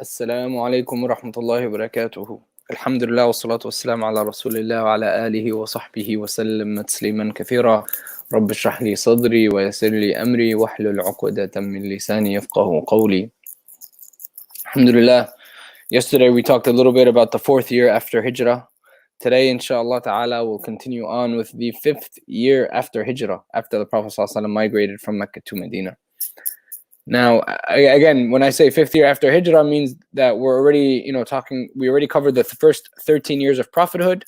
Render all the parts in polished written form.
السلام عليكم ورحمة الله وبركاته. الحمد لله والصلاة والسلام على رسول الله وعلى آله وصحبه وسلم تسليما كثيرا. رب اشرح لي صدري ويسر لي أمري واحلل عقدة من لساني يفقه قولي. Alhamdulillah. Yesterday we talked a little bit about the 4th year after Hijrah. Today, inshallah ta'ala, we'll continue on with the 5th year after Hijrah, after the Prophet ﷺ migrated from Mecca to Medina. Now, again, when I say 5th year after Hijrah, means that we're already, we already covered the first 13 years of prophethood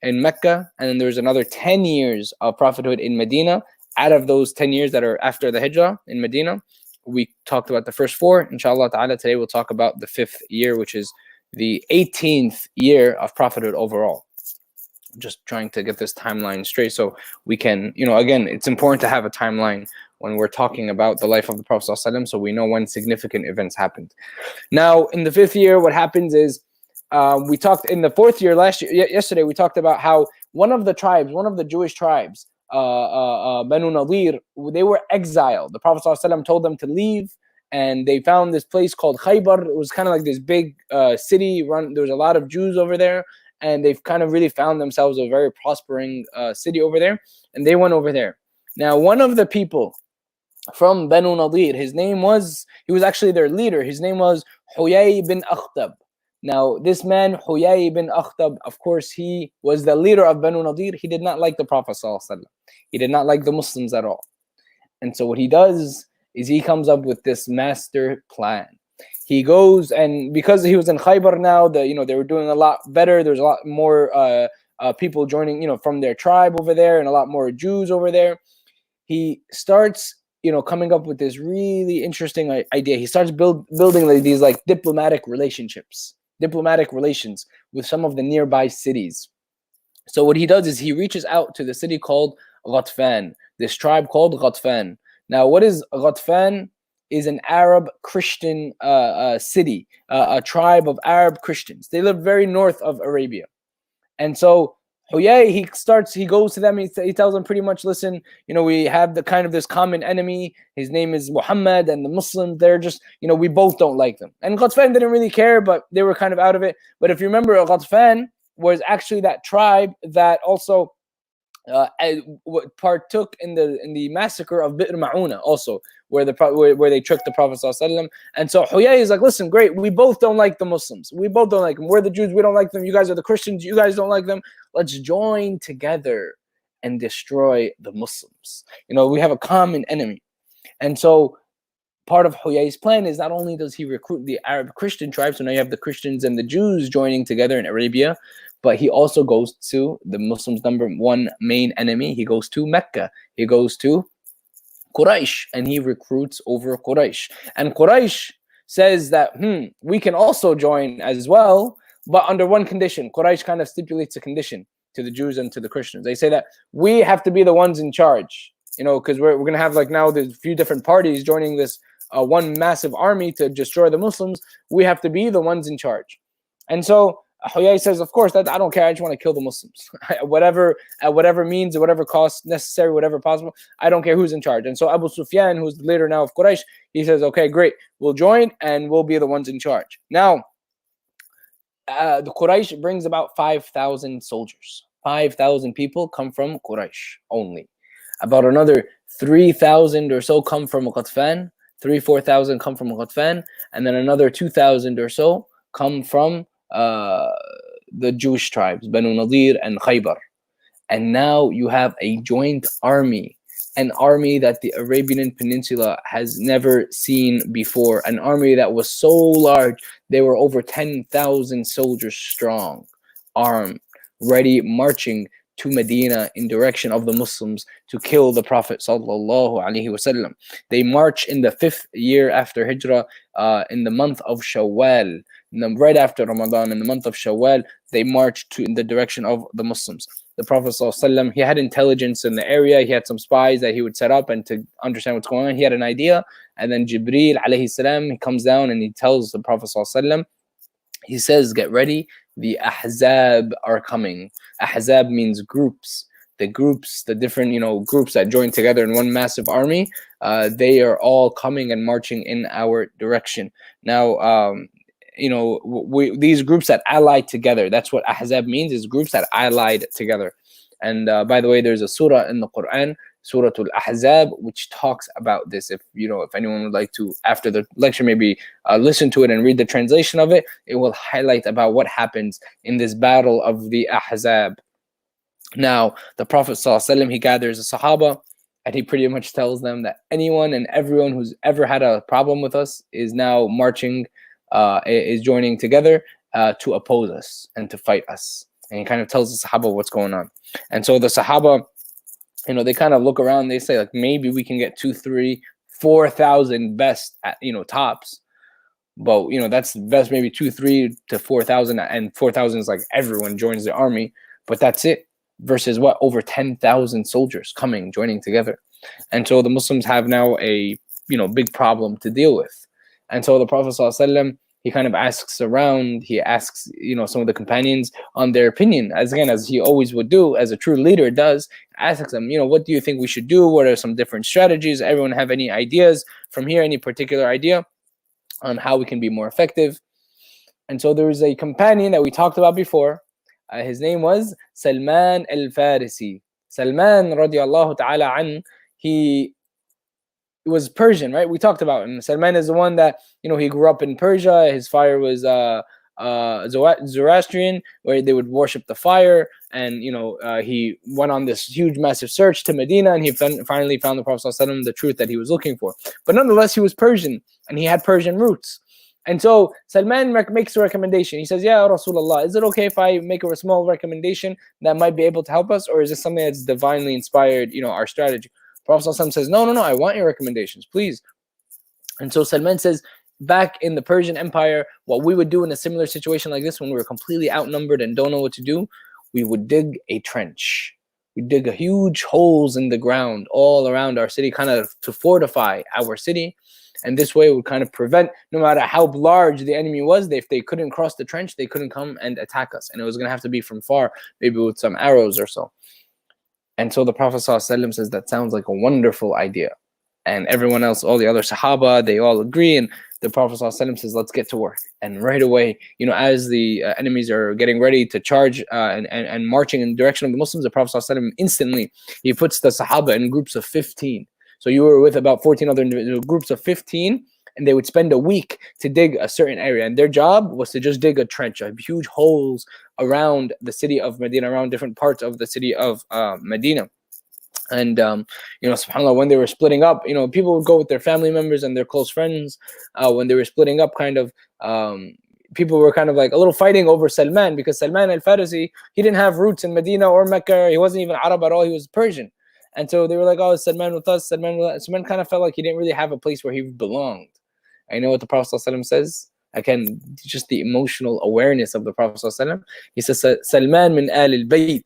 in Mecca, and then there's another 10 years of prophethood in Medina. Out of those 10 years that are after the Hijrah in Medina, we talked about the first 4. Inshallah ta'ala, today we'll talk about the 5th year, which is the 18th year of prophethood overall. Just trying to get this timeline straight so we can, again, it's important to have a timeline when we're talking about the life of the Prophet ﷺ, so we know when significant events happened. Now, in the 5th year, what happens is, we talked in the 4th year yesterday, we talked about how one of the Jewish tribes, Banu Nadir, they were exiled. The Prophet ﷺ told them to leave, and they found this place called Khaybar. It was kind of like this big city. There was a lot of Jews over there, and they've kind of really found themselves a very prospering city over there, and they went over there. Now, one of the people from Banu Nadir, he was actually their leader. His name was Huyay bin Akhtab. Now, this man, Huyay bin Akhtab, of course, he was the leader of Banu Nadir. He did not like the Prophet ﷺ. He did not like the Muslims at all. And so what he does is he comes up with this master plan. He goes, and because he was in Khaybar now, they were doing a lot better. There's a lot more people joining, from their tribe over there, and a lot more Jews over there. He starts, coming up with this really interesting idea. He starts building these diplomatic relations with some of the nearby cities. So what he does is he reaches out to the city called Ghatfan, this tribe called Ghatfan. Now, what is Ghatfan? Is an Arab Christian city, a tribe of Arab Christians. They live very north of Arabia. And so Huyay, he goes to them, he tells them pretty much, listen, we have the kind of this common enemy. His name is Muhammad, and the Muslims, they're just, we both don't like them. And Ghatfan didn't really care, but they were kind of out of it. But if you remember, Ghatfan was actually that tribe that also partook in the massacre of Bi'r Ma'una, also where they tricked the Prophet ﷺ. And so Huyay is like, listen, great, we both don't like the Muslims. We both don't like them. We're the Jews, we don't like them. You guys are the Christians, you guys don't like them. Let's join together and destroy the Muslims. We have a common enemy. And so part of Huyay's plan is not only does he recruit the Arab Christian tribes, so now you have the Christians and the Jews joining together in Arabia, but he also goes to the Muslims' number one main enemy. He goes to Mecca. He goes to Quraysh, and he recruits over Quraysh. And Quraysh says that, we can also join as well, but under one condition. Quraysh kind of stipulates a condition to the Jews and to the Christians. They say that we have to be the ones in charge, because we're going to have now there's a few different parties joining this one massive army to destroy the Muslims. We have to be the ones in charge. And so Huyay says, of course, that I don't care. I just want to kill the Muslims. whatever means, whatever cost necessary, whatever possible. I don't care who's in charge. And so Abu Sufyan, who's the leader now of Quraysh, he says, okay, great. We'll join and we'll be the ones in charge. Now, the Quraysh brings about 5,000 soldiers. 5,000 people come from Quraysh only. About another 3,000 or so come from Ghatfan. 4,000 come from Ghatfan. And then another 2,000 or so come from the Jewish tribes, Banu Nadir and Khaybar. And now you have a joint army, an army that the Arabian Peninsula has never seen before, an army that was so large. They were over 10,000 soldiers strong, armed, ready, marching to Medina in direction of the Muslims to kill the Prophet sallallahu alaihi wasallam. They march in the 5th year after Hijrah, in the month of Shawwal. Right after Ramadan, in the month of Shawwal, they marched in the direction of the Muslims. The Prophet ﷺ, he had intelligence in the area. He had some spies that he would set up, and to understand what's going on, he had an idea. And then Jibreel alayhi salam, he comes down and he tells the Prophet ﷺ, he says, get ready, the Ahzab are coming. Ahzab means groups. The groups, the different groups that join together in one massive army, they are all coming and marching in our direction. Now, these groups that allied together. That's what Ahzab means, is groups that allied together. And by the way, there's a surah in the Quran, Surah Al-Ahzab, which talks about this. If anyone would like to, after the lecture, maybe listen to it and read the translation of it, it will highlight about what happens in this battle of the Ahzab. Now, the Prophet ﷺ, he gathers the Sahaba, and he pretty much tells them that anyone and everyone who's ever had a problem with us is now marching, is joining together to oppose us and to fight us. And he kind of tells the Sahaba what's going on. And so the Sahaba, they kind of look around, they say, like, maybe we can get 2,000, 3,000, 4,000 best at, tops. But, that's the best, maybe 2,000, 3,000 to 4,000, and 4,000 is like everyone joins the army, but that's it. Versus what? Over 10,000 soldiers joining together. And so the Muslims have now a, big problem to deal with. And so the Prophet ﷺ, he kind of asks around, he asks, some of the companions on their opinion, as he always would do, as a true leader does, asks them, what do you think we should do? What are some different strategies? Everyone have any ideas from here, any particular idea on how we can be more effective? And so there was a companion that we talked about before. His name was Salman al-Farisi. Salman radiallahu ta'ala an, he was Persian, right? We talked about him. Salman is the one that, he grew up in Persia. His fire was Zoroastrian, where they would worship the fire. And, he went on this huge, massive search to Medina, and he finally found the Prophet ﷺ, the truth that he was looking for. But nonetheless, he was Persian, and he had Persian roots. And so Salman makes a recommendation. He says, "Ya Rasulullah, is it okay if I make a small recommendation that might be able to help us? Or is this something that's divinely inspired, our strategy?" Prophet ﷺ says, No, I want your recommendations, please. And so Salman says, back in the Persian Empire, what we would do in a similar situation like this, when we were completely outnumbered and don't know what to do, we would dig a trench. We dig a huge holes in the ground all around our city, kind of to fortify our city. And this way it would kind of prevent, no matter how large the enemy was, if they couldn't cross the trench, they couldn't come and attack us. And it was going to have to be from far, maybe with some arrows or so. And so the Prophet ﷺ says, that sounds like a wonderful idea. And everyone else, all the other Sahaba, they all agree. And the Prophet ﷺ says, let's get to work. And right away, as the enemies are getting ready to charge and marching in the direction of the Muslims, the Prophet ﷺ instantly, he puts the Sahaba in groups of 15. So you were with about 14 other individual groups of 15, and they would spend a week to dig a certain area. And their job was to just dig a trench, huge holes around the city of Medina, around different parts of the city of Medina. And, subhanAllah, when they were splitting up, people would go with their family members and their close friends. When they were splitting up, people were kind of like a little fighting over Salman, because Salman al-Farisi, he didn't have roots in Medina or Mecca. He wasn't even Arab at all. He was Persian. And so they were like, oh, Salman with us, Salman with us. Salman kind of felt like he didn't really have a place where he belonged. I know what the Prophet ﷺ says. Again, just the emotional awareness of the Prophet ﷺ. He says, Salman min al al-bayt.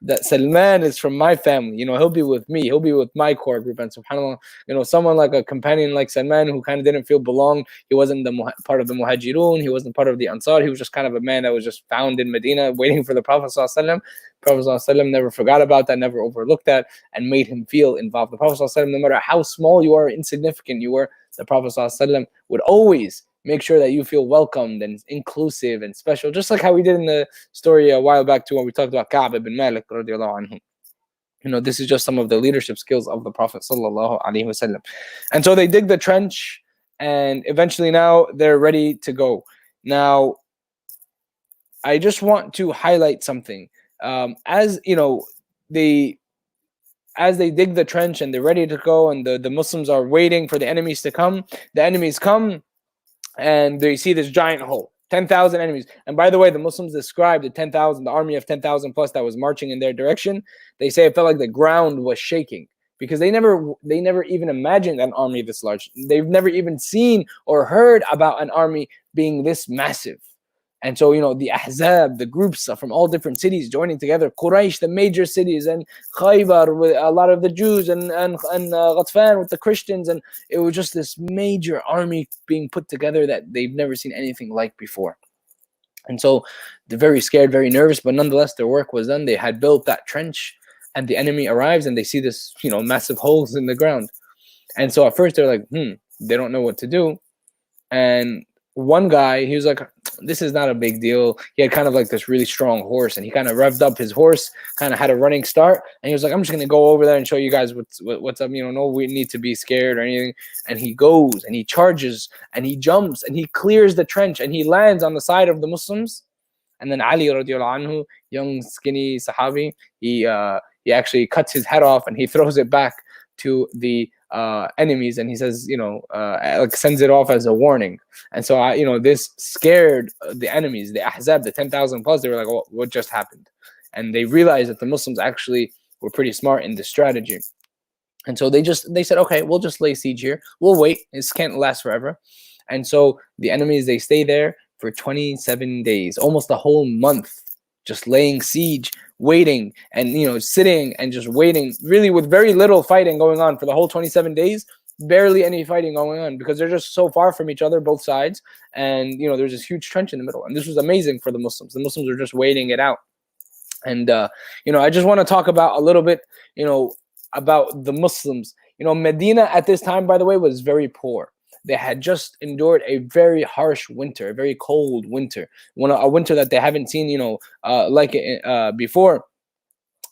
That Salman is from my family. He'll be with me. He'll be with my core group. And subhanAllah, someone like a companion like Salman, who kind of didn't feel belonged. He wasn't part of the Muhajirun. He wasn't part of the Ansar. He was just kind of a man that was just found in Medina waiting for the Prophet ﷺ. Prophet ﷺ never forgot about that, never overlooked that, and made him feel involved. The Prophet ﷺ, no matter how small you are, insignificant you were, the Prophet ﷺ would always make sure that you feel welcomed and inclusive and special, just like how we did in the story a while back too, when we talked about Ka'b ibn Malik radiallahu anhu. This is just some of the leadership skills of the Prophet sallallahu alaihi wasallam. And so they dig the trench, and eventually now they're ready to go. Now, I just want to highlight something. As they dig the trench and they're ready to go, and the Muslims are waiting for the enemies to come, the enemies come, and they see this giant hole, 10,000 enemies. And by the way, the Muslims described the 10,000, the army of 10,000 plus that was marching in their direction. They say it felt like the ground was shaking, because they never even imagined an army this large. They've never even seen or heard about an army being this massive. And so, the Ahzab, the groups from all different cities joining together, Quraysh, the major cities, and Khaybar with a lot of the Jews, and Ghatfan with the Christians. And it was just this major army being put together that they've never seen anything like before. And so they're very scared, very nervous, but nonetheless, their work was done. They had built that trench, and the enemy arrives, and they see this, massive holes in the ground. And so at first they're like, they don't know what to do. And one guy, he was like, this is not a big deal. He had kind of like this really strong horse, and he kind of revved up his horse, kind of had a running start, and he was like, I'm just gonna go over there and show you guys what's up. No, we need to be scared or anything. And he goes and he charges and he jumps and he clears the trench and he lands on the side of the Muslims. And then Ali radiallahu anhu, young skinny Sahabi, he actually cuts his head off and he throws it back to the enemies, and he says, like sends it off as a warning. And so this scared the enemies, the Ahzab, the 10,000 plus. They were like, what just happened? And they realized that the Muslims actually were pretty smart in this strategy. And so they said, okay, we'll just lay siege here. We'll wait. This can't last forever. And so the enemies, they stay there for 27 days, almost a whole month, just laying siege, waiting, and sitting and just waiting, really with very little fighting going on for the whole 27 days. Barely any fighting going on because they're just so far from each other, both sides, and there's this huge trench in the middle. And this was amazing for the Muslims. The Muslims were just waiting it out. And I just want to talk about a little bit, about the Muslims. Medina at this time, by the way, was very poor. They had just endured a very harsh winter, a very cold winter, a winter that they haven't seen, like it before.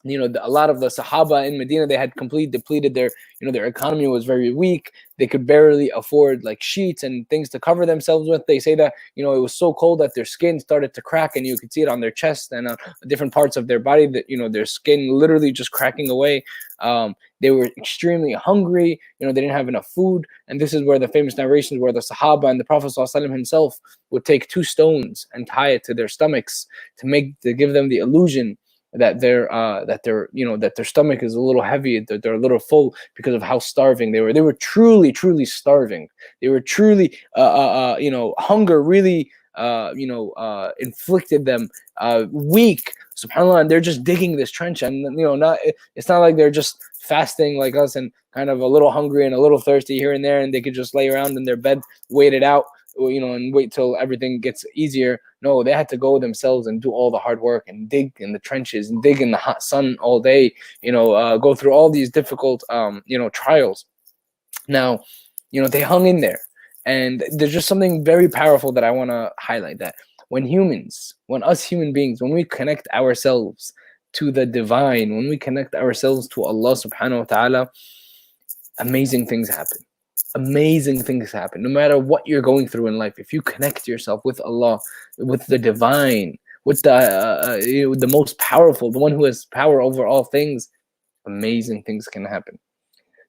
A lot of the Sahaba in Medina, they had completely depleted their economy was very weak. They could barely afford like sheets and things to cover themselves with. They say that, it was so cold that their skin started to crack, and you could see it on their chest and different parts of their body, that, their skin literally just cracking away. They were extremely hungry. They didn't have enough food. And this is where the famous narrations where the Sahaba and the Prophet ﷺ himself would take 2 stones and tie it to their stomachs to give them the illusion that their stomach is a little heavy, that they're a little full, because of how starving they were. They were truly, truly starving. They were truly, hunger really, inflicted them weak. SubhanAllah, and they're just digging this trench, and it's not like they're just fasting like us and kind of a little hungry and a little thirsty here and there, and they could just lay around in their bed, wait it out, and wait till everything gets easier. No, they had to go themselves and do all the hard work and dig in the trenches and dig in the hot sun all day, go through all these difficult, trials. Now, they hung in there. And there's just something very powerful that I want to highlight, that when us human beings, when we connect ourselves to the divine, when we connect ourselves to Allah subhanahu wa ta'ala, amazing things happen. Amazing things happen. No matter what you're going through in life, if you connect yourself with Allah, with the divine, with the most powerful, the one who has power over all things, amazing things can happen.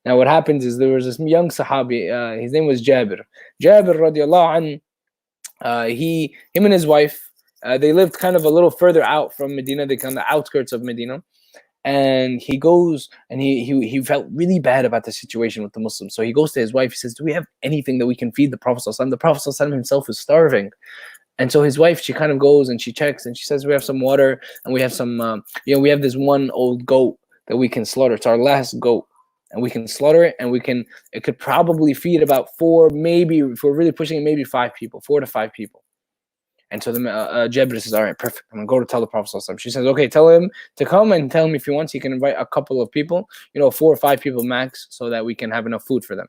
Now what happens is, there was this young Sahabi, his name was Jabir. Jabir radiallahu anh, him and his wife, they lived kind of a little further out from Medina. They kind of the outskirts of Medina. And he goes and he felt really bad about the situation with the Muslims. So he goes to his wife. He says, do we have anything that we can feed the Prophet ﷺ? The Prophet ﷺ himself is starving. And so his wife, she kind of goes and she checks and she says, we have some water and we have some, we have this one old goat that we can slaughter. It's our last goat. And we can slaughter it, and it could probably feed about 4, maybe, if we're really pushing it, maybe 5 people, 4 to 5 people. And so the Jabir says, all right, perfect. I'm going to go to tell the Prophet ﷺ. She says, okay, tell him to come, and tell him if he wants, he can invite a couple of people, 4 or 5 people max, so that we can have enough food for them.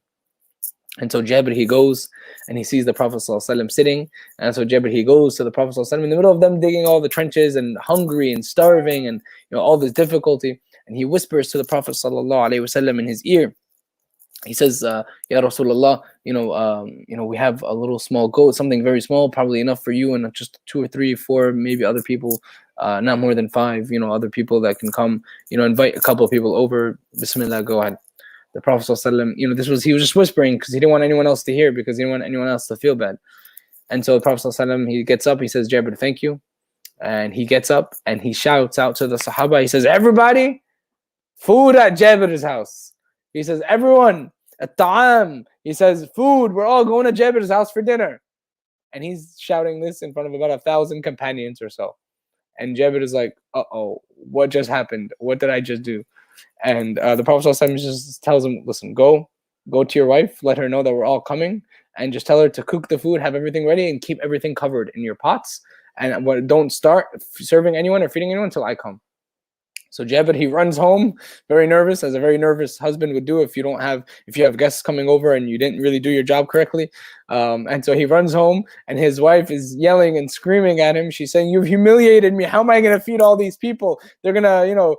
And so Jabir, he goes and he sees the Prophet ﷺ sitting. And so Jabir, he goes to the Prophet ﷺ in the middle of them digging all the trenches and hungry and starving and all this difficulty. And he whispers to the Prophet ﷺ in his ear. He says, Ya Rasulullah, we have a little small goat, something very small, probably enough for you and just 2 or 3 or 4, maybe other people, not more than 5, other people that can come, invite a couple of people over. Bismillah, go ahead. The Prophet ﷺ, he was just whispering because he didn't want anyone else to hear, because he didn't want anyone else to feel bad. And so the Prophet ﷺ, he gets up, he says, Jabir, thank you. And he gets up and he shouts out to the Sahaba, he says, everybody, food at Jabir's house. He says, everyone, at-ta'am. He says, food, we're all going to Jabir's house for dinner. And he's shouting this in front of about 1,000 companions or so. And Jabir is like, uh-oh, what just happened? What did I just do? And the Prophet ﷺ just tells him, listen, go to your wife, let her know that we're all coming, and just tell her to cook the food, have everything ready, and keep everything covered in your pots. And don't start serving anyone or feeding anyone until I come. So Jabir, he runs home very nervous, as a very nervous husband would do if you have guests coming over and you didn't really do your job correctly. And so he runs home, and his wife is yelling and screaming at him. She's saying, "You've humiliated me. How am I going to feed all these people? They're gonna,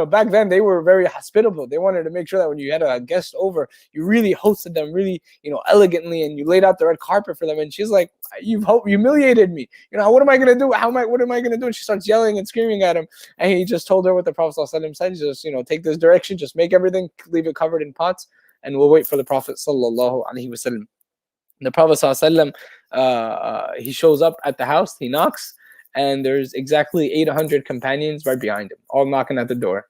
back then they were very hospitable. They wanted to make sure that when you had a guest over, you really hosted them really, elegantly, and you laid out the red carpet for them." And she's like, "You've humiliated me. What am I going to do? What am I going to do?" And she starts yelling and screaming at him. And he just told her what the Prophet ﷺ said. Just, take this direction, just make everything, leave it covered in pots, and we'll wait for the Prophet ﷺ. The Prophet ﷺ, he shows up at the house, he knocks, and there's exactly 800 companions right behind him, all knocking at the door.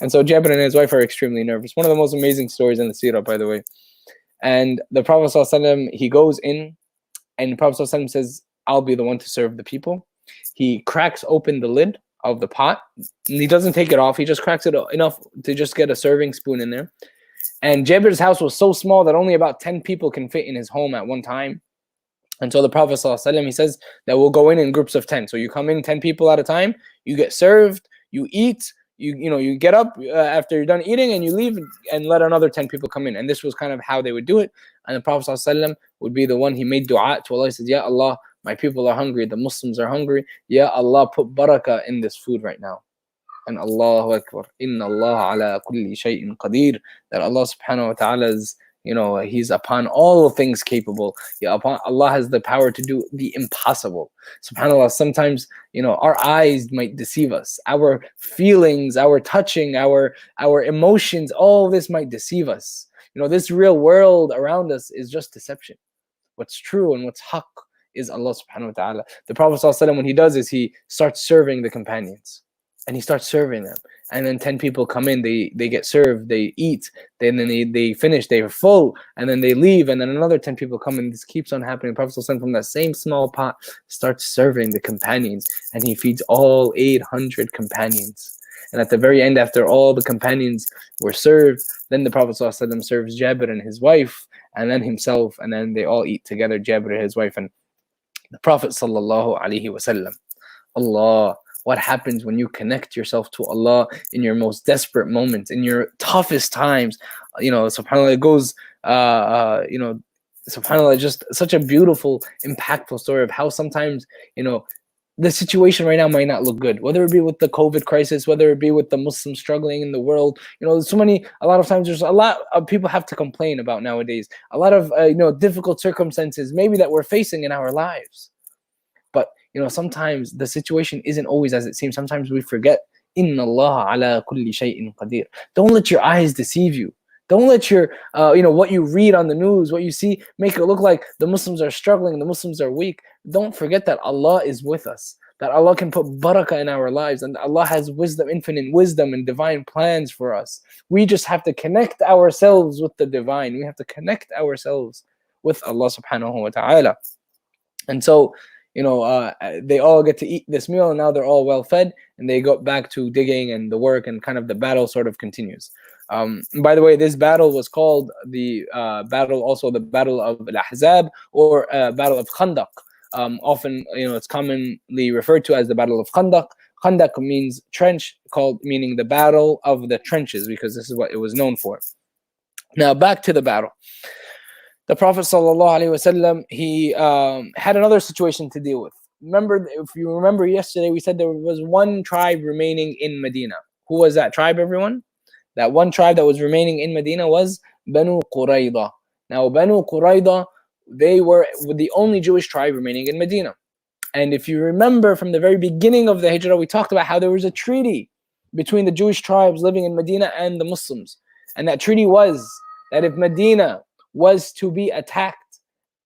And so Jabir and his wife are extremely nervous. One of the most amazing stories in the seerah, by the way. And the Prophet ﷺ, he goes in, and the Prophet ﷺ says, "I'll be the one to serve the people." He cracks open the lid of the pot, and he doesn't take it off. He just cracks it enough to just get a serving spoon in there. And Jabir's house was so small that only about 10 people can fit in his home at one time. And so the Prophet ﷺ, he says that we'll go in groups of 10. So you come in 10 people at a time, you get served, you eat, you get up after you're done eating, and you leave and let another 10 people come in. And this was kind of how they would do it. And the Prophet ﷺ would be the one, he made dua to Allah. He said, "Ya Allah, my people are hungry, the Muslims are hungry. Ya Allah, put barakah in this food right now." And Allahu Akbar, Inna Allah ala kulli shay'in qadir, that Allah subhanahu wa ta'ala is, He's upon all things capable. Allah has the power to do the impossible. SubhanAllah, sometimes, our eyes might deceive us. Our feelings, our touching, our emotions, all this might deceive us. This real world around us is just deception. What's true and what's haqq is Allah subhanahu wa ta'ala. The Prophet ﷺ, when he does is he starts serving the companions. And he starts serving them. And then 10 people come in, they get served, they eat, then they finish, they're full, and then they leave, and then another 10 people come in. This keeps on happening. The Prophet ﷺ, from that same small pot, starts serving the companions, and he feeds all 800 companions. And at the very end, after all the companions were served, then the Prophet ﷺ serves Jabir and his wife, and then himself, and then they all eat together, Jabir and his wife. And the Prophet ﷺ, Allah, what happens when you connect yourself to Allah in your most desperate moments, in your toughest times? SubhanAllah, it goes, SubhanAllah, just such a beautiful, impactful story of how sometimes, the situation right now might not look good, whether it be with the COVID crisis, whether it be with the Muslims struggling in the world. There's a lot of times there's a lot of people have to complain about nowadays, a lot of, difficult circumstances maybe that we're facing in our lives. But sometimes the situation isn't always as it seems. Sometimes we forget, Inna Allah ala kulli shay'in qadir. Don't let your eyes deceive you. Don't let your, what you read on the news, what you see, make it look like the Muslims are struggling, the Muslims are weak. Don't forget that Allah is with us, that Allah can put barakah in our lives, and Allah has wisdom, infinite wisdom and divine plans for us. We just have to connect ourselves with the divine. We have to connect ourselves with Allah subhanahu wa ta'ala. And so, they all get to eat this meal, and now they're all well fed, and they go back to digging and the work, and kind of the battle sort of continues. By the way, this battle was called the battle of Al-Ahzab, or battle of Khandaq. Often, it's commonly referred to as the battle of Khandaq. Khandaq means trench, meaning the battle of the trenches, because this is what it was known for. Now back to the battle. The Prophet ﷺ, he had another situation to deal with. If you remember yesterday, we said there was one tribe remaining in Medina. Who was that tribe, everyone? That one tribe that was remaining in Medina was Banu Qurayza. Now, Banu Qurayza, they were the only Jewish tribe remaining in Medina. And if you remember from the very beginning of the Hijrah, we talked about how there was a treaty between the Jewish tribes living in Medina and the Muslims. And that treaty was that if Medina was to be attacked,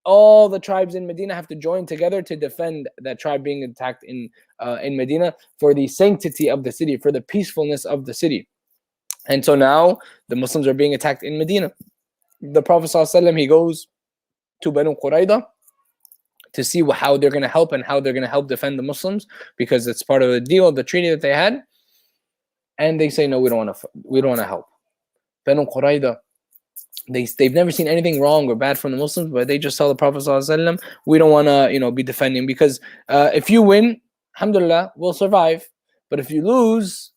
all the tribes in Medina have to join together to defend that tribe being attacked in Medina, for the sanctity of the city, for the peacefulness of the city. And so now the Muslims are being attacked in Medina. The Prophet ﷺ, he goes to Banu Qurayza to see how they're going to help and how they're going to help defend the Muslims, because it's part of the deal, the treaty that they had. And they say, no, we don't want to help. Banu Qurayza, they've never seen anything wrong or bad from the Muslims, but they just tell the Prophet ﷺ, we don't want to be defending, because if you win, alhamdulillah, we'll survive. But if you lose,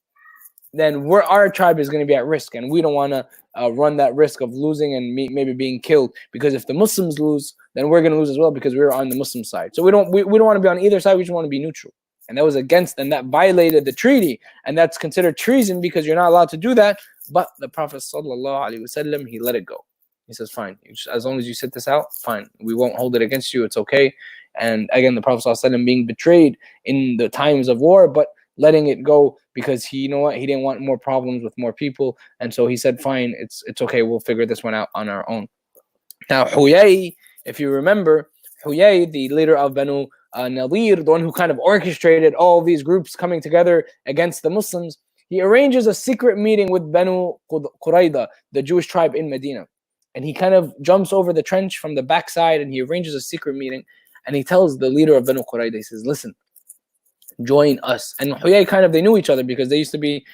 then our tribe is going to be at risk, and we don't want to run that risk of losing and maybe being killed. Because if the Muslims lose, then we're going to lose as well, because we're on the Muslim side. So we don't want to be on either side. We just want to be neutral. And that was against, and that violated the treaty, and that's considered treason because you're not allowed to do that. But the Prophet ﷺ, he let it go. He says, fine, as long as you sit this out, fine. We won't hold it against you. It's okay. And again, the Prophet ﷺ being betrayed in the times of war, but letting it go because he didn't want more problems with more people. And so he said, fine, it's okay. We'll figure this one out on our own. Now, Huyay, if you remember, Huyay, the leader of Banu Nadir, the one who kind of orchestrated all these groups coming together against the Muslims, he arranges a secret meeting with Banu Qurayda, the Jewish tribe in Medina. And he kind of jumps over the trench from the backside, and he arranges a secret meeting. And he tells the leader of Banu Qurayda, he says, listen, join us. And Huyay they knew each other because they used to be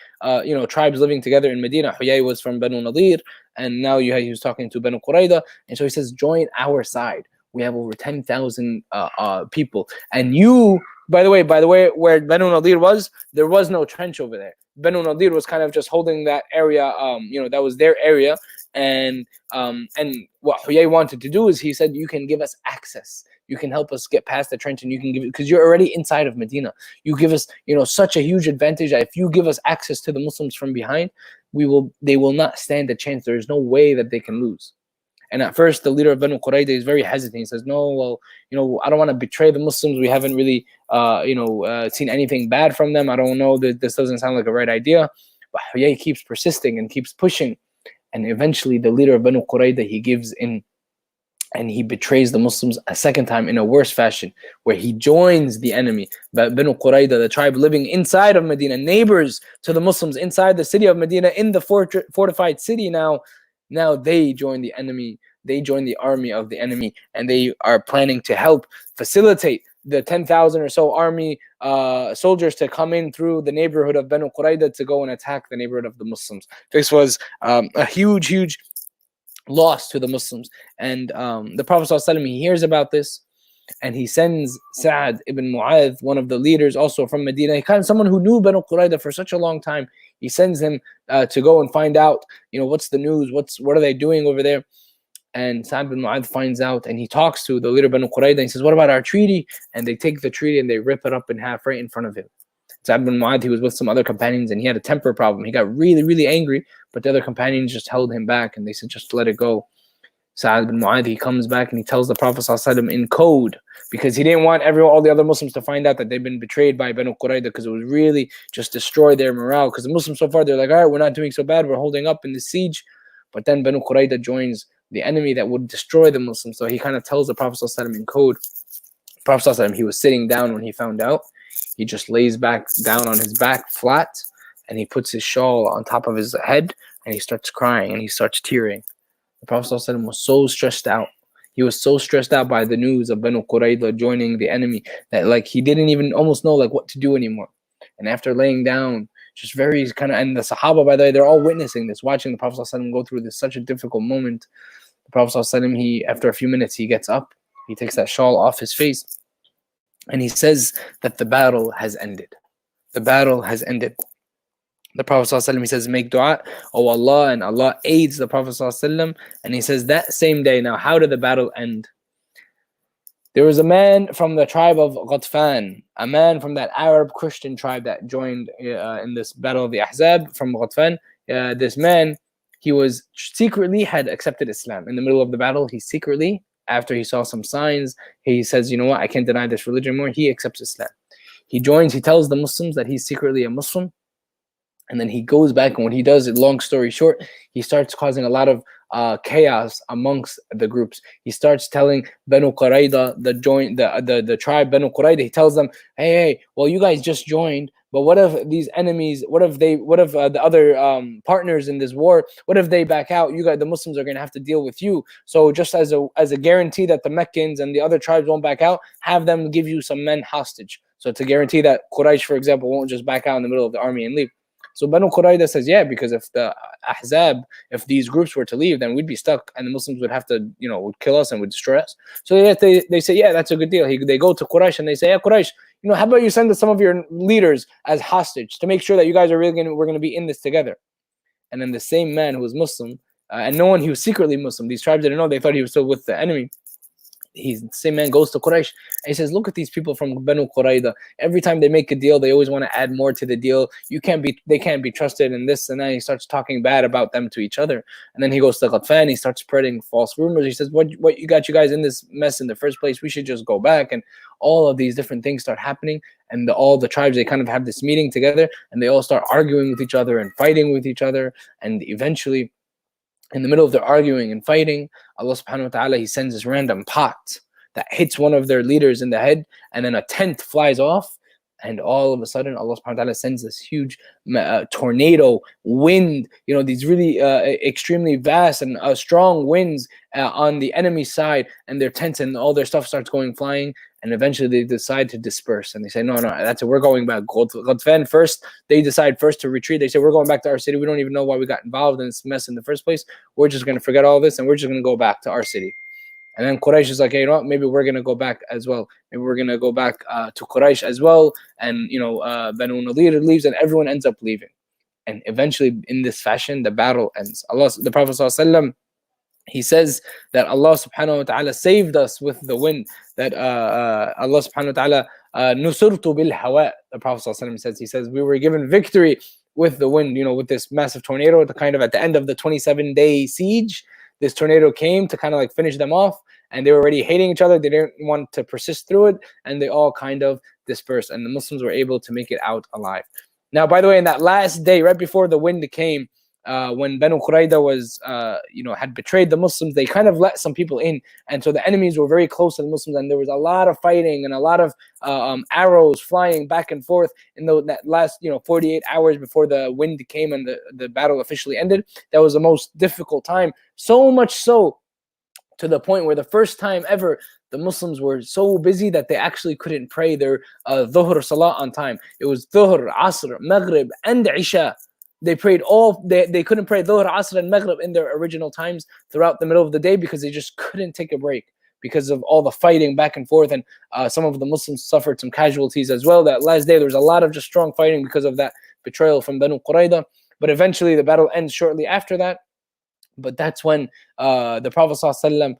tribes living together in Medina. Huyay was from Banu Nadir, and now he was talking to Banu Qurayda. And so he says, join our side. We have over 10,000 people. And you, by the way, where Banu Nadir was, there was no trench over there. Banu Nadir was kind of just holding that area, that was their area. And what Huyay wanted to do is, he said, you can give us access. You can help us get past the trench, and you can give it, because you're already inside of Medina. You give us, such a huge advantage that if you give us access to the Muslims from behind, they will not stand a chance. There is no way that they can lose. And at first, the leader of Banu Qurayda is very hesitant. He says, no, well, I don't want to betray the Muslims. We haven't really, seen anything bad from them. I don't know, that this doesn't sound like a right idea. But Huyay keeps persisting and keeps pushing. And eventually, the leader of Banu Qurayda, he gives in, and he betrays the Muslims a second time in a worse fashion, where he joins the enemy. But Banu Qurayda, the tribe living inside of Medina, neighbors to the Muslims inside the city of Medina, in the fortified city now they join the enemy. They join the army of the enemy, and they are planning to help facilitate the 10,000 or so army soldiers to come in through the neighborhood of Banu Qurayda to go and attack the neighborhood of the Muslims. This was a huge loss to the Muslims. And the Prophet ﷺ, he hears about this, and he sends Sa'ad ibn Mu'adh, one of the leaders also from Medina, someone who knew Banu Qurayda for such a long time. He sends him to go and find out, what's the news, what are they doing over there. And Sa'ad ibn Mu'adh finds out, and he talks to the leader of Banu Qurayda, and he says, what about our treaty? And they take the treaty and they rip it up in half right in front of him. Sa'ad ibn Mu'adh, he was with some other companions, and he had a temper problem. He got really angry, but the other companions just held him back, and they said, just let it go. Sa'ad ibn Mu'adh, he comes back and he tells the Prophet ﷺ in code, because he didn't want all the other Muslims to find out that they've been betrayed by Banu Qurayda, because it would really just destroy their morale. Because the Muslims so far, they're like, all right, we're not doing so bad, we're holding up in the siege. But then Banu Qurayda joins the enemy that would destroy the Muslims. So he kind of tells the Prophet ﷺ in code. The Prophet ﷺ, he was sitting down when he found out. He just lays back down on his back flat, and he puts his shawl on top of his head, and he starts crying and he starts tearing. The Prophet ﷺ was so stressed out. He was so stressed out by the news of Banu Qurayda joining the enemy that he didn't even almost know what to do anymore. And after laying down, just very and the Sahaba, by the way, they're all witnessing this, watching the Prophet ﷺ go through this such a difficult moment. The Prophet ﷺ, after a few minutes, he gets up, he takes that shawl off his face, and he says that the battle has ended. The battle has ended. The Prophet ﷺ, he says, make dua, oh Allah, and Allah aids the Prophet ﷺ. And he says that same day, now how did the battle end? There was a man from the tribe of Ghatfan, a man from that Arab Christian tribe that joined in this battle of the Ahzab from Ghatfan. This man, he was secretly had accepted Islam. In the middle of the battle, he secretly, after he saw some signs, he says, you know what, I can't deny this religion more. He accepts Islam. He tells the Muslims that he's secretly a Muslim. And then he goes back, and what he does, long story short, he starts causing a lot of chaos amongst the groups. He starts telling Banu Qurayda, the tribe Banu Qurayda, he tells them, hey, well, you guys just joined, but what if these enemies, what if the other partners in this war, what if they back out? You guys, the Muslims are going to have to deal with you. So just as a guarantee that the Meccans and the other tribes won't back out, have them give you some men hostage. So to guarantee that Quraysh, for example, won't just back out in the middle of the army and leave. So Banu Qurayda says, yeah, because if the Ahzab, if these groups were to leave, then we'd be stuck, and the Muslims would have to, would kill us and would destroy us. So they say, yeah, that's a good deal. They go to Quraysh and they say, yeah, Quraysh, how about you send us some of your leaders as hostage to make sure that you guys are we're going to be in this together. And then the same man who was Muslim, and no one, he was secretly Muslim. These tribes didn't know. They thought he was still with the enemy. The same man goes to Quraysh and he says, look at these people from Banu Qurayda. Every time they make a deal, they always want to add more to the deal. They can't be trusted and this and that. He starts talking bad about them to each other. And then he goes to Ghatfan, he starts spreading false rumors. He says, what you got you guys in this mess in the first place? We should just go back. And all of these different things start happening. And all the tribes, they kind of have this meeting together and they all start arguing with each other and fighting with each other. And eventually, in the middle of their arguing and fighting, Allah subhanahu wa ta'ala, he sends this random pot that hits one of their leaders in the head, and then a tent flies off, and all of a sudden Allah subhanahu wa ta'ala sends this huge tornado wind, these really extremely vast and strong winds on the enemy side, and their tents and all their stuff starts going flying. And eventually they decide to disperse and they say, no, that's it, we're going back. Ghatfan first, they decide first to retreat. They say, we're going back to our city. We don't even know why we got involved in this mess in the first place. We're just going to forget all this and we're just going to go back to our city. And then Quraysh is like, hey, maybe we're going to go back as well. Maybe we're going to go back to Quraysh as well. And, Banu Nadir leaves and everyone ends up leaving. And eventually in this fashion, the battle ends. The Prophet ﷺ, he says that Allah subhanahu wa ta'ala saved us with the wind, that Allah subhanahu wa ta'ala nusurtu bil hawa. The Prophet ﷺ he says we were given victory with the wind, with this massive tornado. At the end of the 27-day siege, this tornado came to kind of like finish them off, and they were already hating each other. They didn't want to persist through it, and they all kind of dispersed, and the Muslims were able to make it out alive. Now, by the way, in that last day, right before the wind came, when Banu Qurayda was, had betrayed the Muslims, they kind of let some people in. And so the enemies were very close to the Muslims, and there was a lot of fighting and a lot of arrows flying back and forth in that last, 48 hours before the wind came and the battle officially ended. That was the most difficult time. So much so to the point where the first time ever, the Muslims were so busy that they actually couldn't pray their Dhuhr Salah on time. It was Dhuhr, Asr, Maghrib, and Isha. They prayed they couldn't pray Dhuhr, Asr, and Maghrib in their original times throughout the middle of the day because they just couldn't take a break because of all the fighting back and forth. And some of the Muslims suffered some casualties as well. That last day, there was a lot of just strong fighting because of that betrayal from Banu Qurayda. But eventually, the battle ends shortly after that. But that's when the Prophet ﷺ,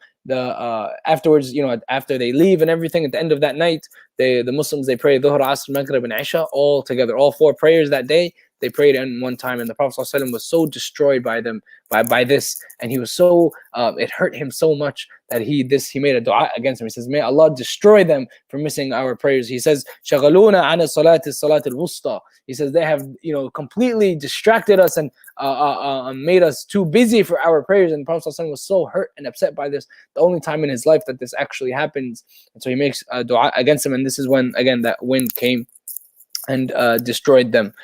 afterwards, after they leave and everything, at the end of that night, the Muslims, they pray Dhuhr, Asr, Maghrib, and Isha all together, all 4 prayers that day. They prayed in one time, and the Prophet ﷺ was so destroyed by them, by this, and he was so it hurt him so much that he made a dua against them. He says, may Allah destroy them for missing our prayers. He says, شَغَلُونَ عَنَ الصَّلَاةِ الصَّلَاةِ الْوُسْطَى. He says they have completely distracted us and made us too busy for our prayers. And the Prophet ﷺ was so hurt and upset by this. The only time in his life that this actually happens, and so he makes a dua against them. And this is when again that wind came and destroyed them.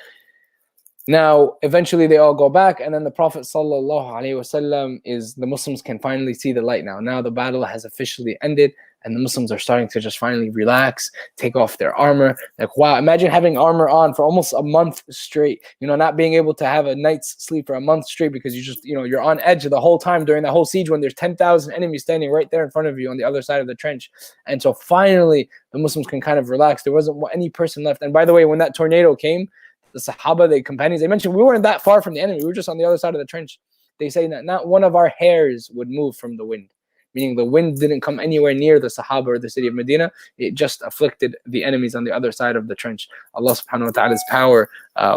Now, eventually they all go back, and then the Prophet ﷺ the Muslims can finally see the light now. Now the battle has officially ended, and the Muslims are starting to just finally relax, take off their armor. Like, wow, imagine having armor on for almost a month straight, not being able to have a night's sleep for a month straight because you just, you're on edge the whole time during the whole siege when there's 10,000 enemies standing right there in front of you on the other side of the trench. And so finally, the Muslims can kind of relax. There wasn't any person left. And by the way, when that tornado came, the Sahaba, the companions, they mentioned we weren't that far from the enemy. We were just on the other side of the trench. They say that not one of our hairs would move from the wind, meaning the wind didn't come anywhere near the Sahaba or the city of Medina. It just afflicted the enemies on the other side of the trench. Allah subhanahu wa ta'ala's power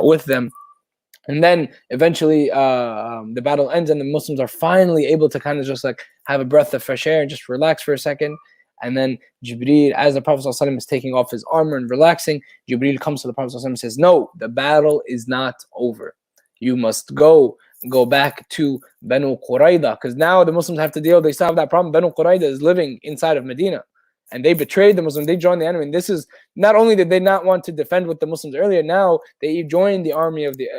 with them. And then eventually the battle ends and the Muslims are finally able to kind of just like have a breath of fresh air and just relax for a second. And then Jibreel, as the Prophet ﷺ is taking off his armor and relaxing, Jibreel comes to the Prophet ﷺ and says, no, the battle is not over. You must go back to Banu Qurayda, because now the Muslims have to deal, they still have that problem. Banu Qurayda is living inside of Medina, and they betrayed the Muslims. They joined the enemy. And this is, not only did they not want to defend with the Muslims earlier, now they joined the army of they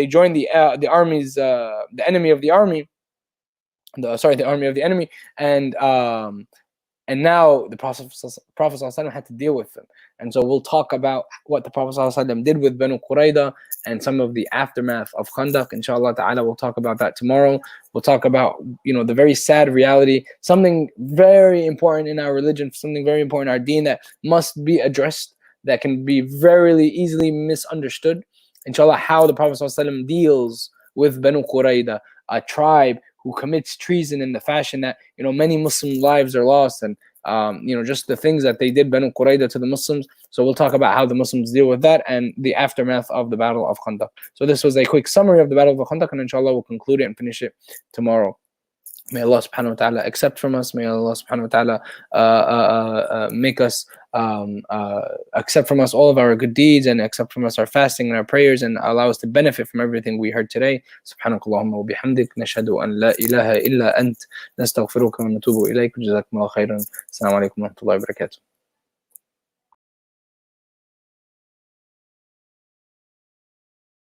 joined the armies, the enemy of the army. The army of the enemy, and And now the Prophet ﷺ had to deal with them. And so we'll talk about what the Prophet ﷺ did with Banu Qurayda and some of the aftermath of Khandaq. Inshallah ta'ala, we'll talk about that tomorrow. We'll talk about, the very sad reality, something very important in our religion, something very important in our deen that must be addressed, that can be very easily misunderstood. Inshallah, how the Prophet ﷺ deals with Banu Qurayda, a tribe who commits treason in the fashion that, many Muslim lives are lost, and just the things that they did, Banu Qurayda, to the Muslims. So we'll talk about how the Muslims deal with that and the aftermath of the Battle of Khandaq. So this was a quick summary of the Battle of Khandaq, and inshallah we'll conclude it and finish it tomorrow. May Allah subhanahu wa ta'ala accept from us. May Allah subhanahu wa ta'ala make us accept from us all of our good deeds, and accept from us our fasting and our prayers, and allow us to benefit from everything we heard today. Subhanakallahumma wa bihamdik, nashhadu an la ilaha illa ant, nastaghfiruka wa natubu ilayk. Jazakumullahu khairan. Assalamu alaikum wa rahmatullahi wa barakatuh.